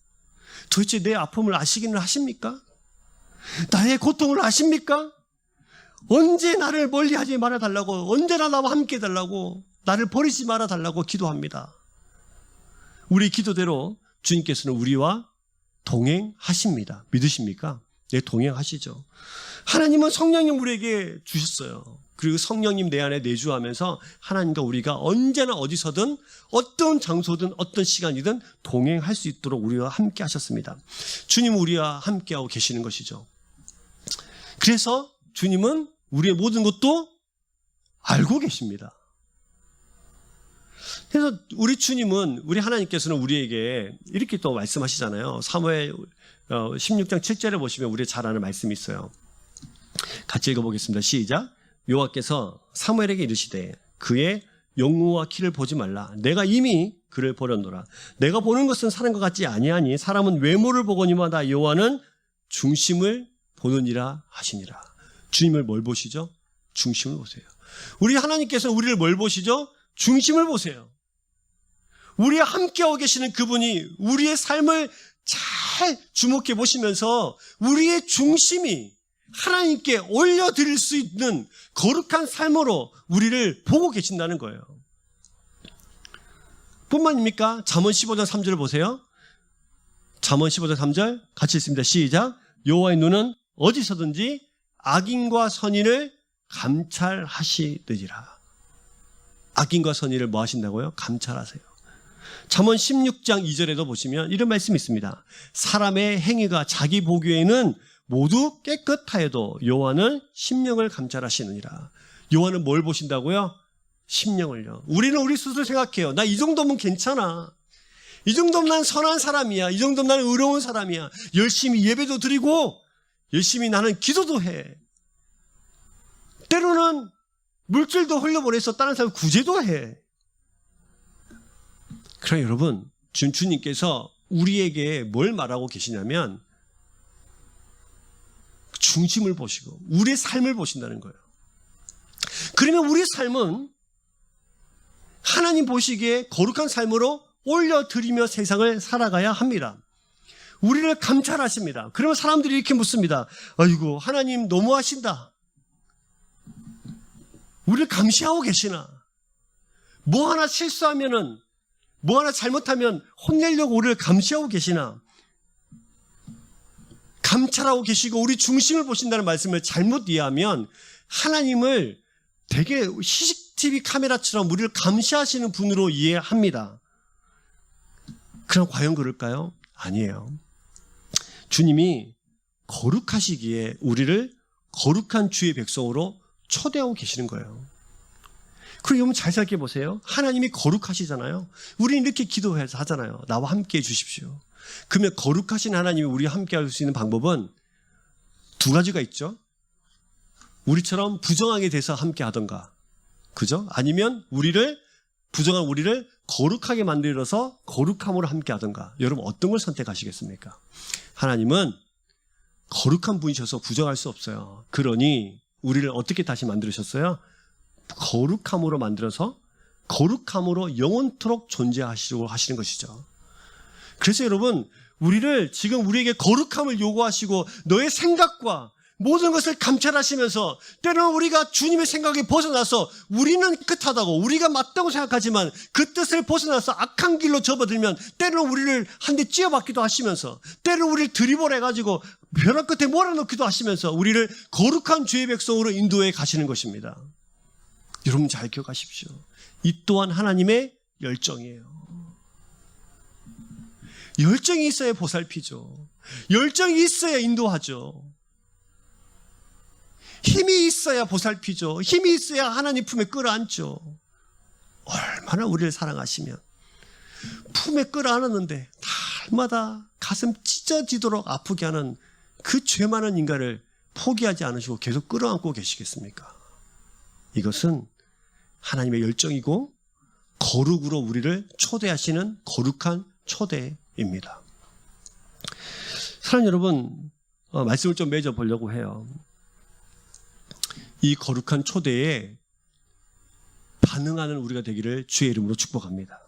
도대체 내 아픔을 아시기는 하십니까? 나의 고통을 아십니까? 언제 나를 멀리하지 말아달라고, 언제나 나와 함께 해달라고, 나를 버리지 말아달라고 기도합니다. 우리 기도대로 주님께서는 우리와 동행하십니다. 믿으십니까? 네, 동행하시죠. 하나님은 성령님 우리에게 주셨어요. 그리고 성령님 내 안에 내주하면서 하나님과 우리가 언제나 어디서든 어떤 장소든 어떤 시간이든 동행할 수 있도록 우리와 함께 하셨습니다. 주님은 우리와 함께하고 계시는 것이죠. 그래서 주님은 우리의 모든 것도 알고 계십니다. 그래서 우리 주님은, 우리 하나님께서는 우리에게 이렇게 또 말씀하시잖아요. 사무엘 16장 7절에 보시면 우리 잘 아는 말씀이 있어요. 같이 읽어보겠습니다. 시작. 여호와께서 사무엘에게 이르시되 그의 용모와 키를 보지 말라. 내가 이미 그를 버렸노라. 내가 보는 것은 사람과 같지 아니하니 사람은 외모를 보거니마다 여호와는 중심을 보느니라 하시니라. 주님을 뭘 보시죠? 중심을 보세요. 우리 하나님께서 우리를 뭘 보시죠? 중심을 보세요. 우리와 함께하고 계시는 그분이 우리의 삶을 잘 주목해 보시면서 우리의 중심이 하나님께 올려드릴 수 있는 거룩한 삶으로 우리를 보고 계신다는 거예요. 뿐만입니까? 잠언 15장 3절을 보세요. 잠언 15장 3절 같이 읽습니다. 시작. 여호와의 눈은 어디서든지 악인과 선인을 감찰하시느니라. 악인과 선인을 뭐 하신다고요? 감찰하세요. 잠언 16장 2절에도 보시면 이런 말씀이 있습니다. 사람의 행위가 자기 보기에는 모두 깨끗하여도 여호와는 심령을 감찰하시느니라. 여호와는 뭘 보신다고요? 심령을요. 우리는 우리 스스로 생각해요. 나 이 정도면 괜찮아. 이 정도면 난 선한 사람이야. 이 정도면 나는 의로운 사람이야. 열심히 예배도 드리고 열심히 나는 기도도 해. 때로는 물질도 흘려보내서 다른 사람 구제도 해. 그러나 여러분, 주님께서 우리에게 뭘 말하고 계시냐면 중심을 보시고 우리의 삶을 보신다는 거예요. 그러면 우리의 삶은 하나님 보시기에 거룩한 삶으로 올려드리며 세상을 살아가야 합니다. 우리를 감찰하십니다. 그러면 사람들이 이렇게 묻습니다. 아이고, 하나님 너무하신다. 우리를 감시하고 계시나? 뭐 하나 실수하면은, 뭐 하나 잘못하면 혼내려고 우리를 감시하고 계시나? 감찰하고 계시고 우리 중심을 보신다는 말씀을 잘못 이해하면 하나님을 되게 CCTV 카메라처럼 우리를 감시하시는 분으로 이해합니다. 그럼 과연 그럴까요? 아니에요. 주님이 거룩하시기에 우리를 거룩한 주의 백성으로 초대하고 계시는 거예요. 그리고 여러분 잘 생각해 보세요. 하나님이 거룩하시잖아요. 우리는 이렇게 기도해서 하잖아요. 나와 함께 해 주십시오. 그러면 거룩하신 하나님이 우리와 함께 할 수 있는 방법은 두 가지가 있죠. 우리처럼 부정하게 돼서 함께 하던가, 그죠? 아니면 부정한 우리를 거룩하게 만들어서 거룩함으로 함께 하던가. 여러분 어떤 걸 선택하시겠습니까? 하나님은 거룩한 분이셔서 부정할 수 없어요. 그러니 우리를 어떻게 다시 만들으셨어요? 거룩함으로 만들어서 거룩함으로 영원토록 존재하시려고 하시는 것이죠. 그래서 여러분, 우리에게 거룩함을 요구하시고 너의 생각과 모든 것을 감찰하시면서 때로는 우리가 주님의 생각에 벗어나서 우리는 깨끗하다고 우리가 맞다고 생각하지만 그 뜻을 벗어나서 악한 길로 접어들면 때로는 우리를 한 대 찧어박기도 하시면서 때로는 우리를 드리블해가지고 벼랑 끝에 몰아넣기도 하시면서 우리를 거룩한 주의 백성으로 인도해 가시는 것입니다. 여러분 잘 기억하십시오. 이 또한 하나님의 열정이에요. 열정이 있어야 보살피죠. 열정이 있어야 인도하죠. 힘이 있어야 보살피죠. 힘이 있어야 하나님 품에 끌어안죠. 얼마나 우리를 사랑하시면 품에 끌어안았는데 날마다 가슴 찢어지도록 아프게 하는 그 죄 많은 인간을 포기하지 않으시고 계속 끌어안고 계시겠습니까? 이것은 하나님의 열정이고 거룩으로 우리를 초대하시는 거룩한 초대입니다. 사랑하는 여러분, 말씀을 좀 맺어보려고 해요. 이 거룩한 초대에 반응하는 우리가 되기를 주의 이름으로 축복합니다.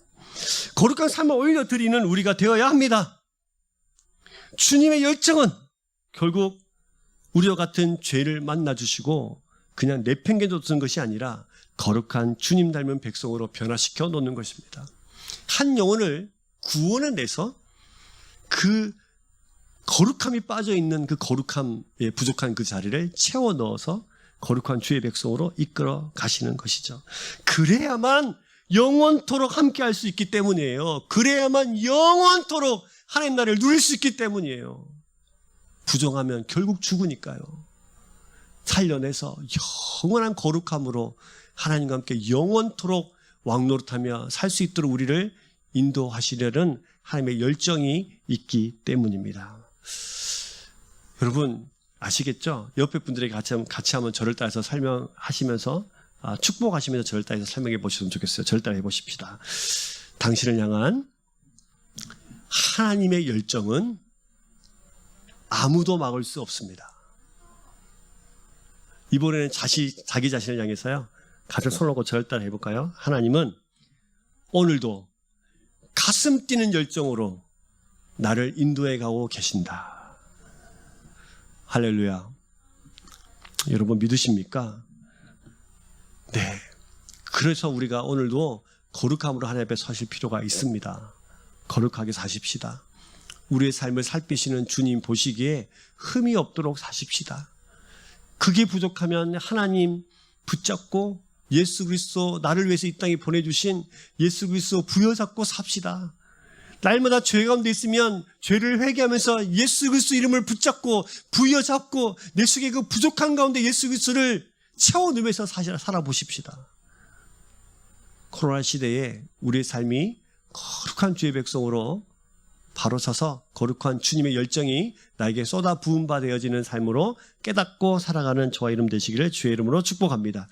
거룩한 삶을 올려드리는 우리가 되어야 합니다. 주님의 열정은 결국 우리와 같은 죄를 만나주시고 그냥 내팽개쳐두는 것이 아니라 거룩한 주님 닮은 백성으로 변화시켜 놓는 것입니다. 한 영혼을 구원해내서 그 거룩함이 빠져있는 그 거룩함에 부족한 그 자리를 채워 넣어서 거룩한 주의 백성으로 이끌어 가시는 것이죠. 그래야만 영원토록 함께 할 수 있기 때문이에요. 그래야만 영원토록 하나님 나라를 누릴 수 있기 때문이에요. 부정하면 결국 죽으니까요. 살려내서 영원한 거룩함으로 하나님과 함께 영원토록 왕노릇하며 살 수 있도록 우리를 인도하시려는 하나님의 열정이 있기 때문입니다. 여러분 아시겠죠? 옆에 분들에게 같이 한번 저를 따라서 설명하시면서 축복하시면서 저를 따라서 설명해 보시면 좋겠어요. 저를 따라 해보십시다. 당신을 향한 하나님의 열정은 아무도 막을 수 없습니다. 이번에는 자기 자신을 향해서요. 같은 손을 놓고 저를 따라 해볼까요? 하나님은 오늘도 가슴 뛰는 열정으로 나를 인도해 가고 계신다. 할렐루야. 여러분 믿으십니까? 네. 그래서 우리가 오늘도 거룩함으로 하나님 앞에 서실 필요가 있습니다. 거룩하게 사십시다. 우리의 삶을 살피시는 주님 보시기에 흠이 없도록 사십시다. 그게 부족하면 하나님 붙잡고 예수 그리스도 나를 위해서 이 땅에 보내주신 예수 그리스도 부여잡고 삽시다. 날마다 죄 가운데 있으면 죄를 회개하면서 예수 그리스도 이름을 붙잡고 부여잡고 내 속에 그 부족한 가운데 예수 그리스도를 채워넣으면서 살아보십시다. 코로나 시대에 우리의 삶이 거룩한 주의 백성으로 바로 서서 거룩한 주님의 열정이 나에게 쏟아 부은 바 되어지는 삶으로 깨닫고 살아가는 저와 이름 되시기를 주의 이름으로 축복합니다.